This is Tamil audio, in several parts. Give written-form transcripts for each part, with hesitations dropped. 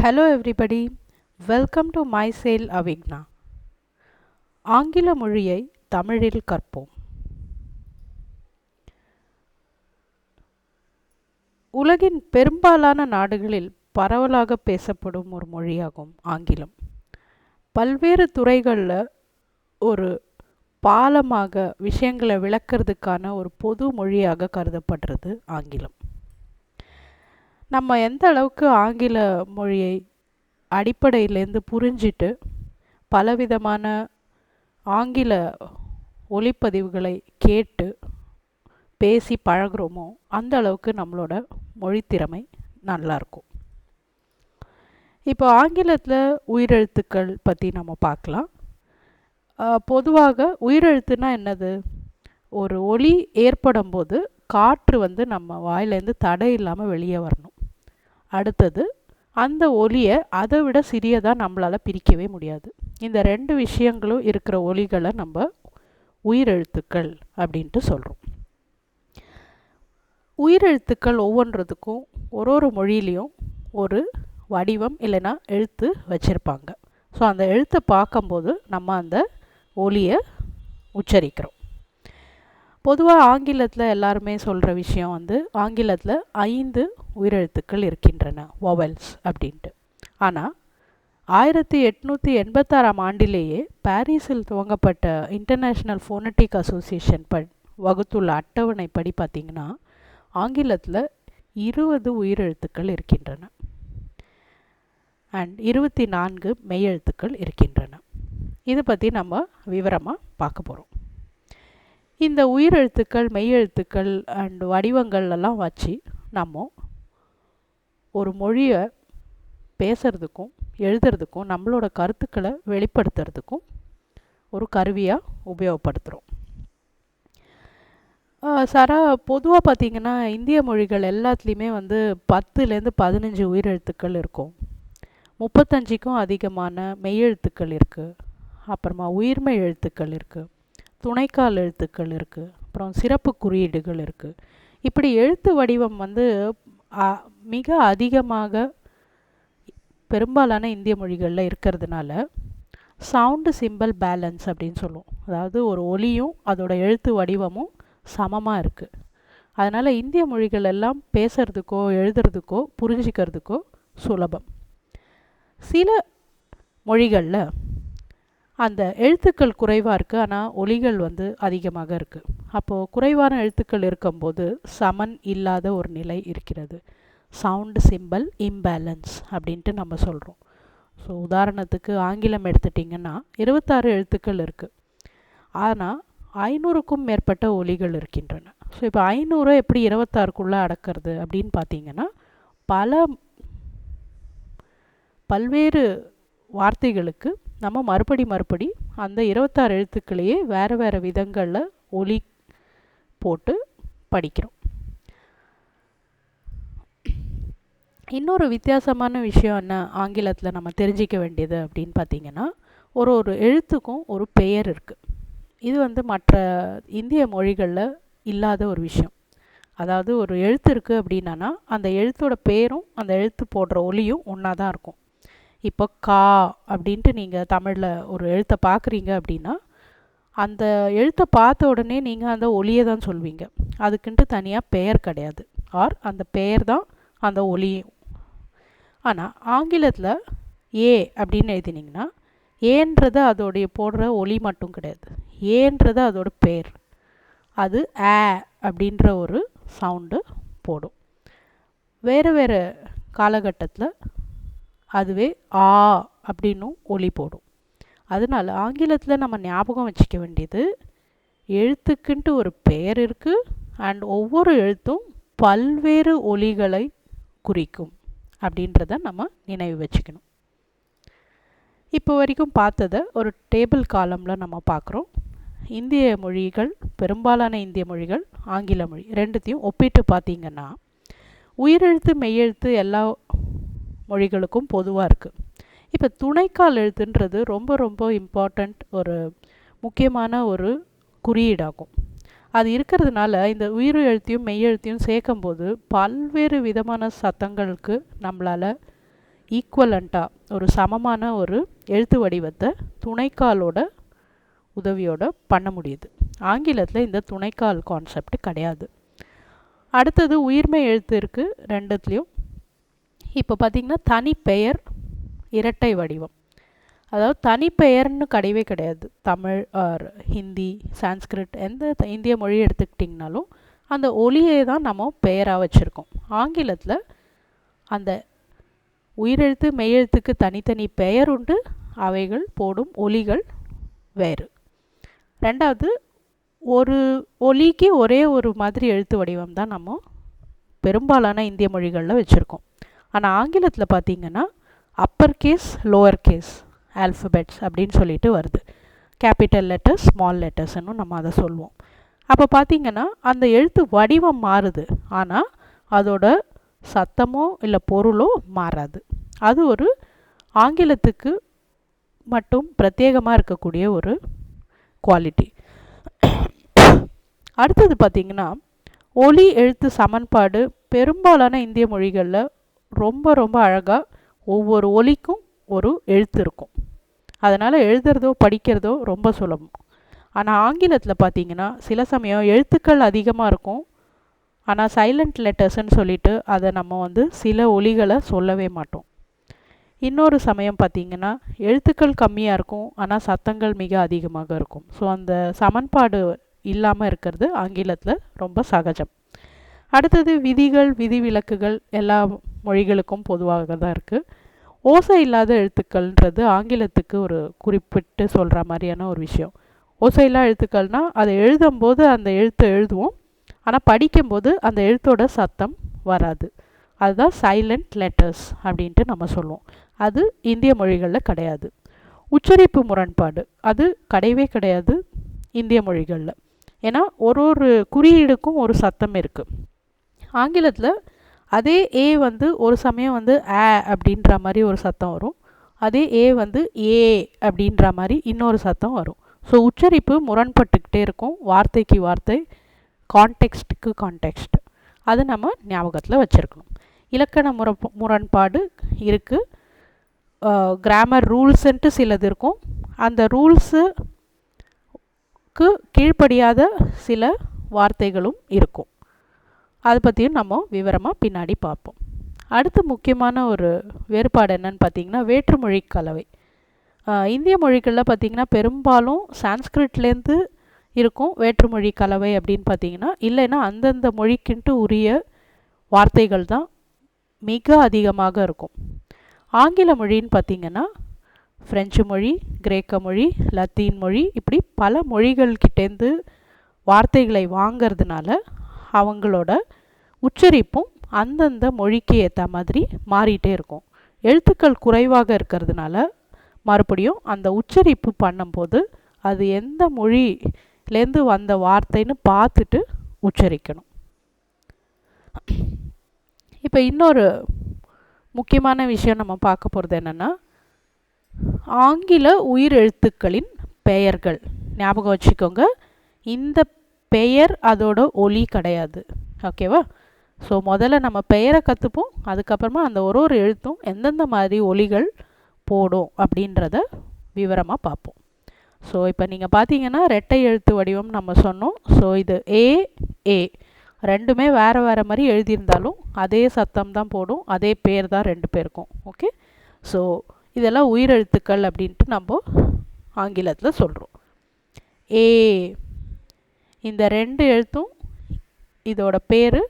Hello everybody, welcome to My Sail Avigna. ஆங்கில மொழியை தமிழில் கற்போம். உலகின் பெரும்பாலான நாடுகளில் பரவலாக பேசப்படும் ஒரு மொழியாகும் ஆங்கிலம். பல்வேறு துறைகளில் ஒரு பாலமாக விஷயங்களை விளக்கிறதுக்கான ஒரு பொது மொழியாக கருதப்படுறது ஆங்கிலம். நம்ம எந்த அளவுக்கு ஆங்கில மொழியை அடிப்படையிலேருந்து புரிஞ்சிட்டு பலவிதமான ஆங்கில ஒலிப்பதிவுகளை கேட்டு பேசி பழகுறோமோ அந்த அளவுக்கு நம்மளோட மொழித்திறமை நல்லாயிருக்கும். இப்போ ஆங்கிலத்தில் உயிரெழுத்துக்கள் பற்றி நம்ம பார்க்கலாம். பொதுவாக உயிரெழுத்துனா என்னது? ஒரு ஒலி ஏற்படும் போது காற்று நம்ம வாயிலேருந்து தடை இல்லாமல் வெளியே வரணும். அடுத்தது அந்த ஒலியை அதை விட சிறியதாக நம்மளால் பிரிக்கவே முடியாது. இந்த ரெண்டு விஷயங்களும் இருக்கிற ஒலிகளை நம்ம உயிரெழுத்துக்கள் அப்படின்ட்டு சொல்கிறோம். உயிரெழுத்துக்கள் ஒவ்வொன்றதுக்கும் ஒரு மொழியிலையும் ஒரு வடிவம் இல்லைன்னா எழுத்து வச்சுருப்பாங்க. ஸோ அந்த எழுத்தை பார்க்கும்போது நம்ம அந்த ஒலியை உச்சரிக்கிறோம். பொதுவாக ஆங்கிலத்தில் எல்லாருமே சொல்கிற விஷயம் ஆங்கிலத்தில் 5 உயிரெழுத்துக்கள் இருக்கின்றன, வொவல்ஸ் அப்படின்ட்டு. ஆனால் 1886 ஆண்டிலேயே பாரிஸில் துவங்கப்பட்ட இன்டர்நேஷ்னல் ஃபோனட்டிக் அசோசியேஷன் வகுத்துள்ள அட்டவணைப்படி பார்த்திங்கன்னா ஆங்கிலத்தில் 20 உயிரெழுத்துக்கள் இருக்கின்றன அண்ட் 24 மெய்யெழுத்துக்கள் இருக்கின்றன. இதை பற்றி நம்ம விவரமாக பார்க்க போகிறோம். இந்த உயிரெழுத்துக்கள், மெய்யெழுத்துக்கள் அண்ட் வடிவங்கள் எல்லாம் வச்சு நம்ம ஒரு மொழியை பேசுகிறதுக்கும் எழுதுறதுக்கும் நம்மளோட கருத்துக்களை வெளிப்படுத்துறதுக்கும் ஒரு கருவியாக உபயோகப்படுத்துகிறோம். பொதுவாக பார்த்திங்கன்னா இந்திய மொழிகள் எல்லாத்துலேயுமே 10லேருந்து 15 உயிரெழுத்துக்கள் இருக்கும். 35க்கும் அதிகமான மெய்யெழுத்துக்கள் இருக்குது. அப்புறமா உயிர்மெய் எழுத்துக்கள் இருக்குது, துணைக்கால் எழுத்துக்கள் இருக்குது, அப்புறம் சிறப்பு குறியீடுகள் இருக்குது. இப்படி எழுத்து வடிவம் மிக அதிகமாக பெரும்பாலான இந்திய மொழிகளில் இருக்கிறதுனால சவுண்டு சிம்பிள் பேலன்ஸ் அப்படின்னு சொல்லுவோம். அதாவது ஒரு ஒலியும் அதோட எழுத்து வடிவமும் சமமாக இருக்குது. அதனால் இந்திய மொழிகள் எல்லாம் பேசுகிறதுக்கோ எழுதுறதுக்கோ புரிஞ்சிக்கிறதுக்கோ சுலபம். சில மொழிகளில் அந்த எழுத்துக்கள் குறைவாக இருக்குது, ஆனால் ஒலிகள் அதிகமாக இருக்குது. அப்போது குறைவான எழுத்துக்கள் இருக்கும்போது சமன் இல்லாத ஒரு நிலை இருக்கிறது. சவுண்டு சிம்பிள் இம்பேலன்ஸ் அப்படின்ட்டு நம்ம சொல்கிறோம். ஸோ உதாரணத்துக்கு ஆங்கிலம் எடுத்துட்டிங்கன்னா 26 எழுத்துக்கள் இருக்குது, ஆனால் 500க்கும் மேற்பட்ட ஒலிகள் இருக்கின்றன. ஸோ இப்போ 500 எப்படி 26க்குள்ளே அடக்கிறது அப்படின்னு பார்த்தீங்கன்னா பல்வேறு வார்த்தைகளுக்கு நம்ம மறுபடி அந்த 26 எழுத்துக்களையே வேறு விதங்களில் ஒலி போட்டு படிக்கிறோம். இன்னொரு வித்தியாசமான விஷயம் என்ன ஆங்கிலத்தில் நம்ம தெரிஞ்சிக்க வேண்டியது அப்படின்னு பார்த்திங்கன்னா ஒரு எழுத்துக்கும் ஒரு பெயர் இருக்குது. இது மற்ற இந்திய மொழிகளில் இல்லாத ஒரு விஷயம். அதாவது ஒரு எழுத்து இருக்குது அப்படின்னா அந்த எழுத்தோட பேரும் அந்த எழுத்து போடுற ஒலியும் ஒன்றா தான் இருக்கும். இப்போ கா அப்படின்ட்டு நீங்கள் தமிழில் ஒரு எழுத்தை பார்க்குறீங்க அப்படின்னா அந்த எழுத்தை பார்த்த உடனே நீங்கள் அந்த ஒலியை தான் சொல்வீங்க. அதுக்குன்ட்டு தனியாக பெயர் கிடையாது, ஆர் அந்த பெயர் தான் அந்த ஒலியும். ஆனால் ஆங்கிலத்தில் ஏ அப்படின்னு எழுதினீங்கன்னா ஏன்றது அதோடைய போடுற ஒலி மட்டும் கிடையாது, ஏன்றது அதோட பெயர். அது ஆ அப்படின்ற ஒரு சவுண்டு போடும். வேறு காலகட்டத்தில் அதுவே ஆ அப்படின்னும் ஒலி போடும். அதனால் ஆங்கிலத்தில் நம்ம ஞாபகம் வச்சுக்க வேண்டியது எழுத்துக்குன்ட்டு ஒரு பெயர் இருக்குது அண்ட் ஒவ்வொரு எழுத்தும் பல்வேறு ஒலிகளை குறிக்கும் அப்படின்றத நம்ம நினைவு வச்சுக்கணும். இப்போ வரைக்கும் பார்த்ததை ஒரு டேபிள் காலமில் நம்ம பார்க்குறோம். இந்திய மொழிகள், பெரும்பாலான இந்திய மொழிகள், ஆங்கில மொழி ரெண்டுத்தையும் ஒப்பிட்டு பார்த்திங்கன்னா உயிரெழுத்து மெய்யெழுத்து எல்லா மொழிகளுக்கும் பொதுவாக இருக்குது. இப்போ துணைக்கால் எழுத்துன்றது ரொம்ப இம்பார்ட்டண்ட், ஒரு முக்கியமான ஒரு குறியீடாகும். அது இருக்கிறதுனால இந்த உயிர் எழுத்தையும் மெய்யெழுத்தையும் சேர்க்கும்போது பல்வேறு விதமான சத்தங்களுக்கு நம்மளால் ஈக்குவலண்ட்டாக ஒரு சமமான ஒரு எழுத்து வடிவத்தை துணைக்காலோட உதவியோட பண்ண முடியுது. ஆங்கிலத்தில் இந்த துணைக்கால் கான்செப்ட் கிடையாது. அடுத்தது உயிர்மை எழுத்து இருக்குது ரெண்டுத்துலேயும். இப்போ பார்த்திங்கன்னா தனிப்பெயர் இரட்டை வடிவம், அதாவது தனிப்பெயர்னு கிடையவே கிடையாது. தமிழ் ஆர் ஹிந்தி, சான்ஸ்கிரிட் எந்த இந்திய மொழி எடுத்துக்கிட்டிங்கனாலும் அந்த ஒலியை தான் நம்ம பெயராக வச்சுருக்கோம். ஆங்கிலத்தில் அந்த உயிரெழுத்து மெய்யெழுத்துக்கு தனித்தனி பெயர் உண்டு, அவைகள் போடும் ஒலிகள் வேறு. ரெண்டாவது, ஒரு ஒலிக்கு ஒரே ஒரு மாதிரி எழுத்து வடிவம் தான் நம்ம பெரும்பாலான இந்திய மொழிகளில் வச்சுருக்கோம். ஆனால் ஆங்கிலத்தில் பார்த்திங்கன்னா upper case lower case alphabets அப்படின்னு சொல்லிட்டு வருது. கேபிட்டல் லெட்டர்ஸ் ஸ்மால் லெட்டர்ஸ்ன்னு நம்ம அதை சொல்லுவோம். அப்போ பார்த்திங்கன்னா அந்த எழுத்து வடிவம் மாறுது, ஆனால் அதோட சத்தமோ இல்லை பொருளோ மாறாது. அது ஒரு ஆங்கிலத்துக்கு மட்டும் பிரத்யேகமாக இருக்கக்கூடிய ஒரு குவாலிட்டி. அடுத்தது பார்த்திங்கன்னா ஒலி எழுத்து சமன்பாடு பெரும்பாலான இந்திய மொழிகளில் ரொம்ப ரொம்ப அழகாக ஒவ்வொரு ஒலிக்கும் ஒரு எழுத்து இருக்கும். அதனால் எழுதுறதோ படிக்கிறதோ ரொம்ப சுலபம். ஆனால் ஆங்கிலத்தில் பார்த்திங்கன்னா சில சமயம் எழுத்துக்கள் அதிகமாக இருக்கும், ஆனால் சைலண்ட் லெட்டர்ஸ்ன்னு சொல்லிட்டு அதை நம்ம சில ஒலிகளை சொல்லவே மாட்டோம். இன்னொரு சமயம் பார்த்திங்கன்னா எழுத்துக்கள் கம்மியாக இருக்கும், ஆனால் சத்தங்கள் மிக அதிகமாக இருக்கும். ஸோ அந்த சமன்பாடு இல்லாமல் இருக்கிறது ஆங்கிலத்தில் ரொம்ப சகஜம். அடுத்தது விதிகள் விதிவிலக்குகள் எல்லா மொழிகளுக்கும் பொதுவாக தான் இருக்குது. ஓசை இல்லாத எழுத்துக்கள்ன்றது ஆங்கிலத்துக்கு ஒரு குறிப்பிட்டு சொல்கிற மாதிரியான ஒரு விஷயம். ஓசையில்லா எழுத்துக்கள்னால் அதை எழுதும்போது அந்த எழுத்தை எழுதுவோம், ஆனால் படிக்கும்போது அந்த எழுத்தோட சத்தம் வராது. அதுதான் சைலண்ட் லெட்டர்ஸ் அப்படின்ட்டு நம்ம சொல்லுவோம். அது இந்திய மொழிகளில் கிடையாது. உச்சரிப்பு முரண்பாடு அது கிடையவே கிடையாது இந்திய மொழிகளில். ஏன்னா ஒரு ஒரு குறியீடுக்கும் ஒரு சத்தம் இருக்குது. ஆங்கிலத்தில் அதே ஏ ஒரு சமயம் ஆ அப்படின்ற மாதிரி ஒரு சத்தம் வரும், அதே ஏ ஏ அப்படின்ற மாதிரி இன்னொரு சத்தம் வரும். ஸோ உச்சரிப்பு முரண்பட்டுக்கிட்டே இருக்கும், வார்த்தைக்கு வார்த்தை, கான்டெக்ஸ்ட்டுக்கு கான்டெக்ஸ்ட். அது நம்ம ஞாபகத்தில் வச்சுருக்கணும். இலக்கண முரண்பாடு இருக்குது. கிராமர் ரூல்ஸுன்ட்டு சிலது இருக்கும், அந்த ரூல்ஸுக்கு கீழ்ப்படியாத சில வார்த்தைகளும் இருக்கும். அதை பற்றியும் நம்ம விவரமாக பின்னாடி பார்ப்போம். அடுத்து முக்கியமான ஒரு வேறுபாடு என்னன்னு பார்த்திங்கன்னா வேற்றுமொழி கலவை. இந்திய மொழிகளில் பார்த்திங்கன்னா பெரும்பாலும் சான்ஸ்கிரிட்லேருந்து இருக்கும் வேற்றுமொழி கலவை அப்படின்னு பார்த்திங்கன்னா, இல்லைன்னா அந்தந்த மொழிக்குன்ட்டு உரிய வார்த்தைகள் தான் மிக அதிகமாக இருக்கும். ஆங்கில மொழின்னு பார்த்திங்கன்னா ஃப்ரெஞ்சு மொழி, கிரேக்க மொழி, லத்தீன் மொழி, இப்படி பல மொழிகள்கிட்டேருந்து வார்த்தைகளை வாங்கிறதுனால அவங்களோட உச்சரிப்பும் அந்தந்த மொழிக்கு ஏற்ற மாதிரி மாறிட்டே இருக்கும். எழுத்துக்கள் குறைவாக இருக்கிறதுனால மறுபடியும் அந்த உச்சரிப்பு பண்ணும்போது அது எந்த மொழியிலேருந்து வந்த வார்த்தைன்னு பார்த்துட்டு உச்சரிக்கணும். இப்போ இன்னொரு முக்கியமான விஷயம் நம்ம பார்க்க போகிறது என்னென்னா, ஆங்கில உயிர் எழுத்துக்களின் பெயர்கள். ஞாபகம் வச்சுக்கோங்க, இந்த பெயர் அதோட ஒலி கிடையாது. ஓகேவா? ஸோ முதல்ல நம்ம பெயரை கற்றுப்போம், அதுக்கப்புறமா அந்த ஒரு எழுத்தும் எந்தெந்த மாதிரி ஒலிகள் போடும் அப்படின்றத விவரமாக பார்ப்போம். ஸோ இப்போ நீங்கள் பார்த்தீங்கன்னா ரெட்டை எழுத்து வடிவம் நம்ம சொன்னோம். ஸோ இது ஏ ஏ ரெண்டுமே வேறு வேறு மாதிரி எழுதியிருந்தாலும் அதே சத்தம் தான் போடும், அதே பேர் தான் ரெண்டு பேருக்கும். ஓகே, ஸோ இதெல்லாம் உயிரெழுத்துக்கள் அப்படின்ட்டு நம்ம ஆங்கிலத்தில் சொல்கிறோம். ஏ, இந்த ரெண்டு எழுத்தும் இதோட பேர்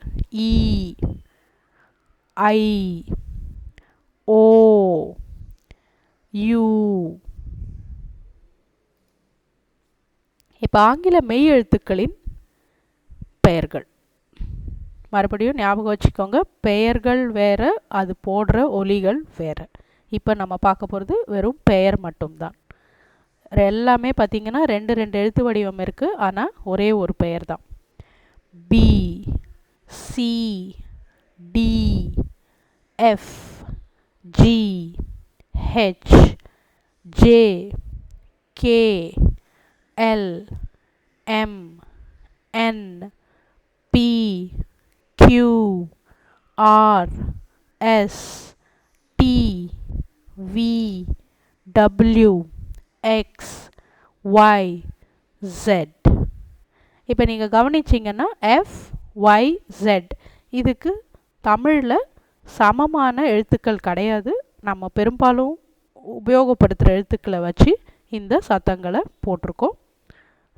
இ, ஐ, ஓ, யூ. இப்போ ஆங்கில மெய் எழுத்துக்களின் பெயர்கள் மறுபடியும் ஞாபகம் வச்சுக்கோங்க, பெயர்கள் வேறு, அது போடுற ஒலிகள் வேறு. இப்போ நம்ம பார்க்க போகிறது வெறும் பெயர் மட்டும்தான். எல்லாமே பார்த்திங்கன்னா ரெண்டு ரெண்டு எழுத்து வடிவம் இருக்குது, ஆனால் ஒரே ஒரு பெயர் தான். B, C, D, F, G, H, J, K, L, M, N, P, Q, R, S, T, V, W, X, Y, Z. இப்போ நீங்கள் கவனிச்சிங்கன்னா எஃப், ஒய், ஜெட் இதுக்கு தமிழில் சமமான எழுத்துக்கள் கிடையாது. நம்ம பெரும்பாலும் உபயோகப்படுத்துகிற எழுத்துக்களை வச்சு இந்த சத்தங்களை போட்டிருக்கோம்.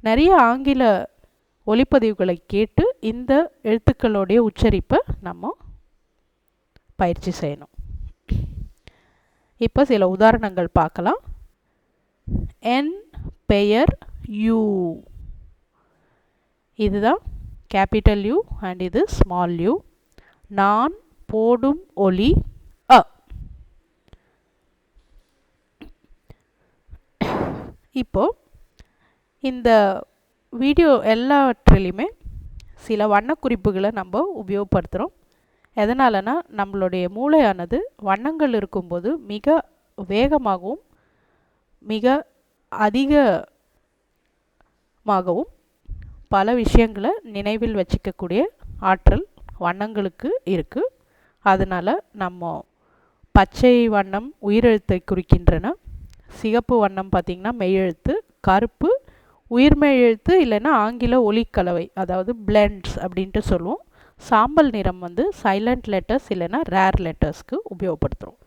நிறைய ஆங்கில ஒலிப்பதிவுகளை கேட்டு இந்த எழுத்துக்களுடைய உச்சரிப்பை நம்ம பயிற்சி செய்யணும். இப்போ சில உதாரணங்கள் பார்க்கலாம். என் பெயர் யூ, இதுதான் கேபிட்டல் யூ அண்ட் இது ஸ்மால் யூ. நான் போடும் ஒலி அ. இப்போ இந்த வீடியோ எல்லாவற்றிலையுமே சில வண்ணக்குறிப்புகளை நம்ம உபயோகப்படுத்துகிறோம். எதனாலனா நம்மளுடைய மூளையானது வண்ணங்கள் இருக்கும்போது மிக வேகமாகவும் மிக அதிகமாகவும் பல விஷயங்களை நினைவில் வச்சுக்கக்கூடிய ஆற்றல் வண்ணங்களுக்கு இருக்குது. அதனால் நம்ம பச்சை வண்ணம் உயிரெழுத்தை குறிக்கின்றன, சிகப்பு வண்ணம் பார்த்திங்கன்னா மெய்யெழுத்து, கருப்பு உயிர்மெய் எழுத்து இல்லைன்னா ஆங்கில ஒலிக்கலவை அதாவது பிளெண்ட்ஸ் அப்படின்ட்டு சொல்லுவோம். சாம்பல் நிறம் வந்து சைலண்ட் லெட்டர்ஸ் இல்லைன்னா ரேர் லெட்டர்ஸ்க்கு உபயோகப்படுத்துகிறோம்.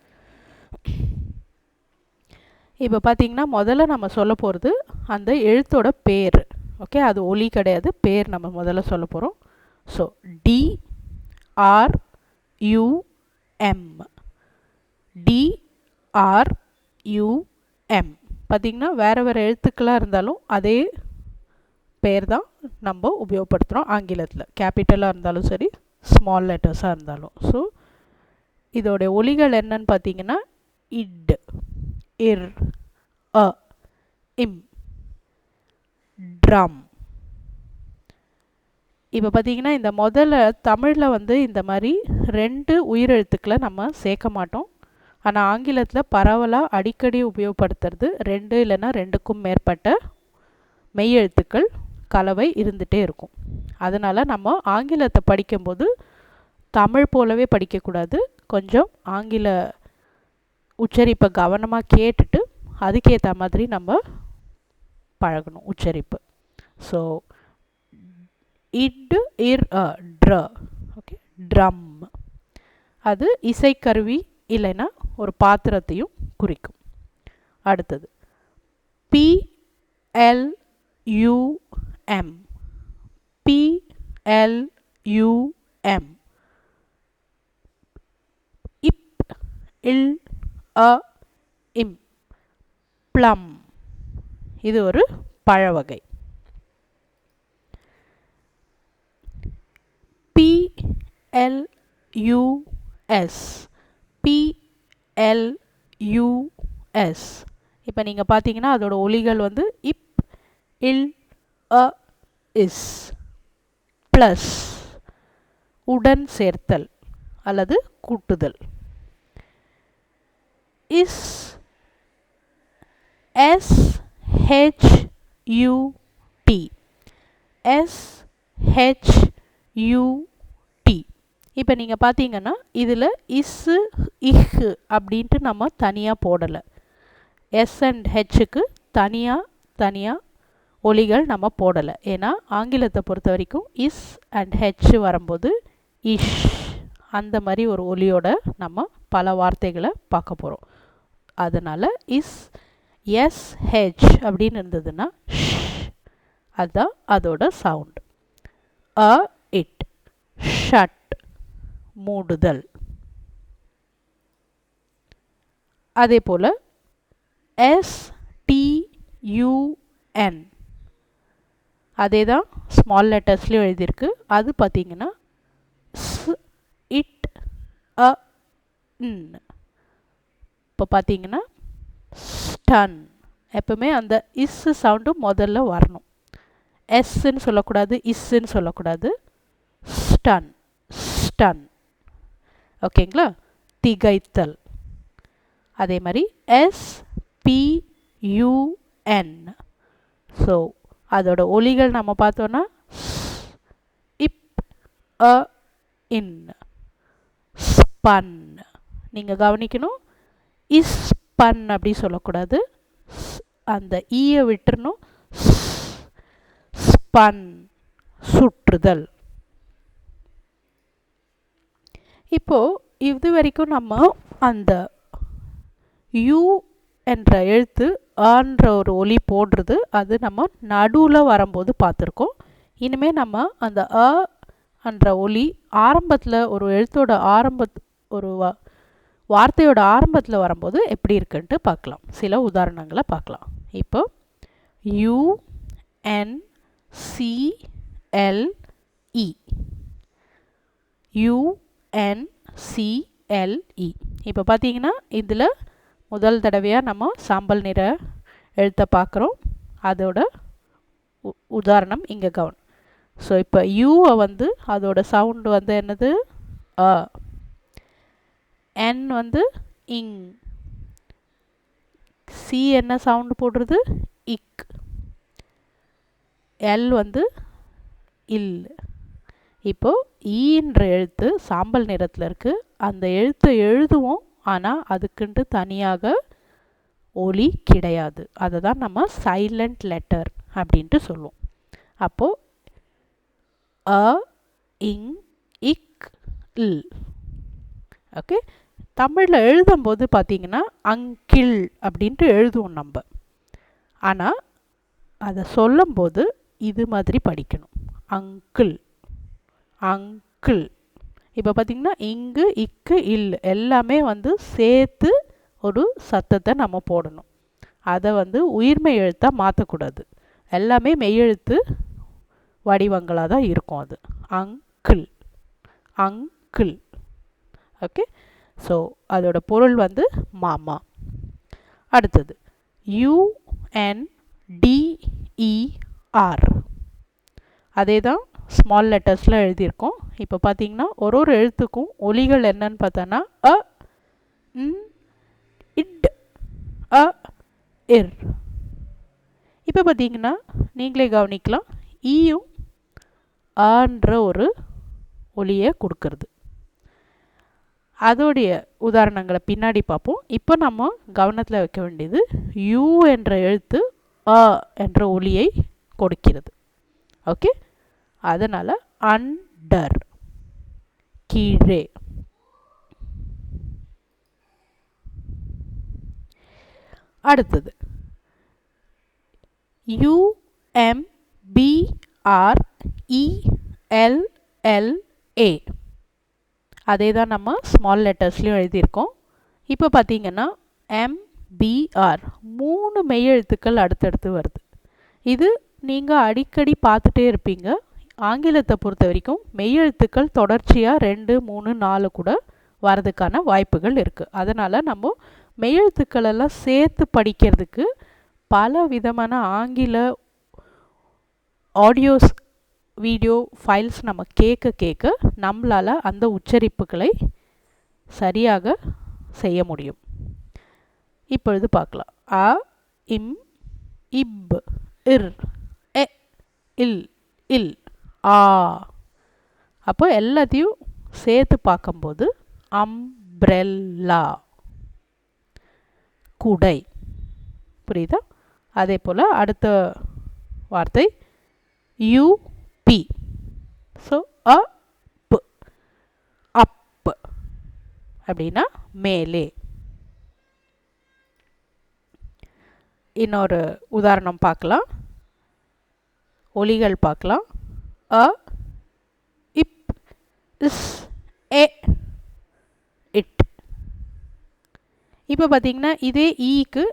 இப்போ பார்த்திங்கன்னா முதல்ல நம்ம சொல்ல போகிறது அந்த எழுத்தோட பேர். ஓகே, அது ஒலி கிடையாது, பேர் நம்ம முதல்ல சொல்ல போகிறோம். ஸோ DRUM, DRUM பார்த்திங்கன்னா வேறு வேறு எழுத்துக்களாக இருந்தாலும் அதே பேர் தான் நம்ம உபயோகப்படுத்துகிறோம் ஆங்கிலத்தில். கேபிட்டலாக இருந்தாலும் சரி, ஸ்மால் லெட்டர்ஸாக இருந்தாலும். ஸோ இதோடைய ஒலிகள் என்னன்னு பார்த்தீங்கன்னா இட், இர், அ, இம், ட்ரம். இப்போ பார்த்தீங்கன்னா இந்த முதல்ல தமிழில் வந்து இந்த மாதிரி 2 உயிரெழுத்துக்களை நம்ம சேர்க்க மாட்டோம். ஆனால் ஆங்கிலத்தில் பரவலாக அடிக்கடி உபயோகப்படுத்துறது 2 இல்லைன்னா 2க்கும் மேற்பட்ட மெய்யெழுத்துக்கள் கலவை இருந்துகிட்டே இருக்கும். அதனால் நம்ம ஆங்கிலத்தை படிக்கும்போது தமிழ் போலவே படிக்கக்கூடாது. கொஞ்சம் ஆங்கில உச்சரிப்பை கவனமாக கேட்டுட்டு அதுக்கேற்ற மாதிரி நம்ம பழகணும் உச்சரிப்பு. ஸோ இட், இர், அ, ட்ர. ஓகே, ட்ரம் அது இசைக்கருவி இல்லைன்னா ஒரு பாத்திரத்தையும் குறிக்கும். அடுத்தது PLUM, PLUM, இப், இல், அ, இம், ப்ளம். இது ஒரு பழவகை. PLUS, PLUS. இப்போ நீங்கள் பார்த்தீங்கன்னா அதோட ஒலிகள் வந்து இப், இல், அ, இஸ். ப்ளஸ் உடன் சேர்த்தல் அல்லது கூட்டுதல். Is, SHUT, SHUT. இப்போ நீங்கள் பார்த்தீங்கன்னா இதில் இஸ்ஸு, இஹ் அப்படின்ட்டு நம்ம தனியாக போடலை. எஸ் அண்ட் ஹெச்சுக்கு தனியாக ஒலிகள் நம்ம போடலை. ஏன்னா ஆங்கிலத்தை பொறுத்த வரைக்கும் இஸ் அண்ட் ஹெச் வரும்போது இஷ் அந்த மாதிரி ஒரு ஒலியோட நம்ம பல வார்த்தைகளை பார்க்க போகிறோம். அதனால் இஸ், SH அப்படின்னு இருந்ததுன்னா அதுதான் அதோட சவுண்ட். It, shut மூடுதல். அதே போல் STUN அதே தான் ஸ்மால் லெட்டர்ஸ்லேயும் எழுதியிருக்கு. அது பார்த்திங்கன்னா இட், அ, ன். இப்போ பார்த்தீங்கன்னா ஸ்டன். எப்பவுமே அந்த இஸ் சவுண்டு முதல்ல வரணும். எஸ்ன்னு சொல்லக்கூடாது, இஸ்ன்னு சொல்லக்கூடாது. Stun, stun. ஓகேங்களா? திகைத்தல். அதே மாதிரி SPUN. ஸோ அதோட ஒலிகள் நம்ம பார்த்தோன்னா இப், அ, இன், ஸ்பன். நீங்கள் கவனிக்கணும், இஸ் ஸ்பன் அப்படி சொல்லக்கூடாது. அந்த ஈயை விட்டுறணும். ஸ்பன், சுற்றுதல். இப்போது இது வரைக்கும் நம்ம அந்த யூ என்ற எழுத்து ஆன்ற ஒரு ஒலி போடுறது அது நம்ம நடுவில் வரும்போது பார்த்துருக்கோம். இனிமேல் நம்ம அந்த அ என்ற ஒலி ஆரம்பத்தில் ஒரு எழுத்தோட ஒரு வார்த்தையோட ஆரம்பத்தில் வரும்போது எப்படி இருக்குன்ட்டு பார்க்கலாம். சில உதாரணங்களை பார்க்கலாம். இப்போ UNCLE, UNCLE. இப்போ பார்த்தீங்கன்னா இதில் முதல் தடவையாக நம்ம சாம்பல் நிற எழுத்தை பார்க்குறோம். அதோட உதாரணம் இங்கே கவனம். ஸோ இப்போ யூவை வந்து அதோட சவுண்டு வந்து என்னது அ, என் வந்து இங், சி என்ன சவுண்டு போடுறது இக், எல் வந்து இல். இப்போது ஈன்ற எழுத்து சாம்பல் நிறத்தில் இருக்குது. அந்த எழுத்தை எழுதுவோம், ஆனால் அதுக்குன்ட்டு தனியாக ஒலி கிடையாது. அதை தான் நம்ம சைலண்ட் லெட்டர் அப்படின்ட்டு சொல்லுவோம். அப்போது அ, இங், இக், இல். ஓகே, தமிழில் எழுதும்போது பார்த்தீங்கன்னா அங்கிள் அப்படின்ட்டு எழுதுவோம் நம்ம. ஆனால் அதை சொல்லும்போது இது மாதிரி படிக்கணும். Uncle, uncle. இப்போ பார்த்திங்கன்னா இங்கு, இக்கு, இல் எல்லாமே வந்து சேர்த்து ஒரு சத்தத்தை நம்ம போடணும். அதை வந்து உயிர்மெய் எழுத்தாக மாற்றக்கூடாது. எல்லாமே மெய்யெழுத்து வடிவங்களாக தான் இருக்கும். அது அங்கிள், அங்கிள். ஓகே, ஸோ அதோட பொருள் வந்து மாமா. அடுத்தது UNDER. அதே தான் ஸ்மால் லெட்டர்ஸில் எழுதியிருக்கோம். இப்போ பார்த்தீங்கன்னா ஒரு ஒரு எழுத்துக்கும் ஒலிகள் என்னன்னு பார்த்தோன்னா அ, இன், இட், அ, இர். இப்போ பார்த்தீங்கன்னா நீங்களே கவனிக்கலாம், ஈயும் ஆன்ற ஒரு ஒலியை கொடுக்கறது. அதோடைய உதாரணங்களை பின்னாடி பார்ப்போம். இப்போ நம்ம கவனத்தில் வைக்க வேண்டியது யூ என்ற எழுத்து அ என்ற ஒலியை கொடுக்கிறது. ஓகே, அதனால் அண்டர், கீழே. அடுத்தது UMBRELLA. அதே தான் நம்ம ஸ்மால் லெட்டர்ஸ்லையும் எழுதியிருக்கோம். இப்போ பார்த்தீங்கன்னா MBR 3 மெய்யெழுத்துக்கள் அடுத்தடுத்து வருது. இது நீங்கள் அடிக்கடி பார்த்துட்டே இருப்பீங்க. ஆங்கிலத்தை பொறுத்த வரைக்கும் மெய்யெழுத்துக்கள் தொடர்ச்சியாக 2, 3, 4 கூட வரதுக்கான வாய்ப்புகள் இருக்குது. அதனால் நம்ம மெய்யெழுத்துக்களெல்லாம் சேர்த்து படிக்கிறதுக்கு பல விதமான ஆங்கில ஆடியோஸ், வீடியோ ஃபைல்ஸ் நம்ம கேட்க நம்மளால் அந்த உச்சரிப்புகளை சரியாக செய்ய முடியும். இப்பொழுது பார்க்கலாம். அ, இம், இப், இர், எ, இல், இல், ஆ. அப்போ எல்லாத்தையும் சேர்த்து பார்க்கும்போது அம்ப்ரெல்லா, குடை. புரியுதா? அதே போல் அடுத்த வார்த்தை UP. ஸோ அப், அப் அப்படின்னா மேலே. இன்னொரு உதாரணம் பார்க்கலாம், ஒலிகள் பார்க்கலாம். அ, இப், இஸ், எ, இட். இப்போ பார்த்தீங்கன்னா இதே ஈக்கு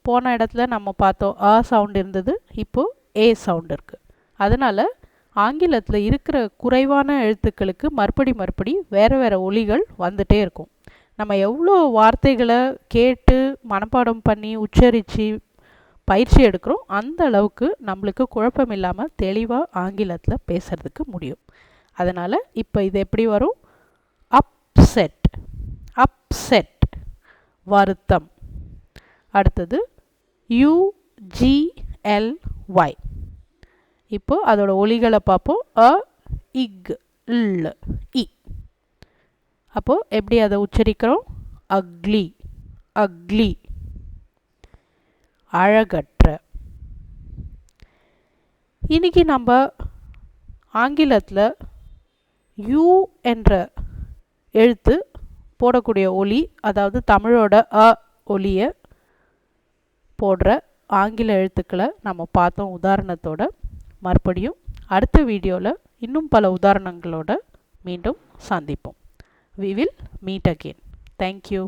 போன இடத்துல நம்ம பார்த்தோம் அ சவுண்ட் இருந்தது, இப்போது ஏ சவுண்ட் இருக்குது. அதனால் ஆங்கிலத்தில் இருக்கிற குறைவான எழுத்துக்களுக்கு மறுபடி வேறு வேறு ஒலிகள் வந்துகிட்டே இருக்கும். நம்ம எவ்வளோ வார்த்தைகளை கேட்டு மனப்பாடம் பண்ணி உச்சரித்து பயிற்சி எடுக்கிறோம், அந்த அளவுக்கு நம்மளுக்கு குழப்பம் இல்லாமல் தெளிவாக ஆங்கிலத்தில் பேசுகிறதுக்கு முடியும். அதனால் இப்போ இது எப்படி வரும்? அப்செட், அப்செட், வருத்தம். அடுத்தது UGLY. இப்போ அதோட ஒலிகளை பார்ப்போம். அ, இக், இல், இ. அப்போது எப்படி அதை உச்சரிக்கிறோம்? Ugly, ugly. அழகற்ற. இன்னைக்கு நம்ம ஆங்கிலத்தில் யூ என்ற எழுத்து போடக்கூடிய ஒலி, அதாவது தமிழோட அ ஒலியை போடுற ஆங்கில எழுத்துக்களை நம்ம பார்த்தோம் உதாரணத்தோட. மறுபடியும் அடுத்த வீடியோவில் இன்னும் பல உதாரணங்களோட மீண்டும் சந்திப்போம். We will meet again. Thank you.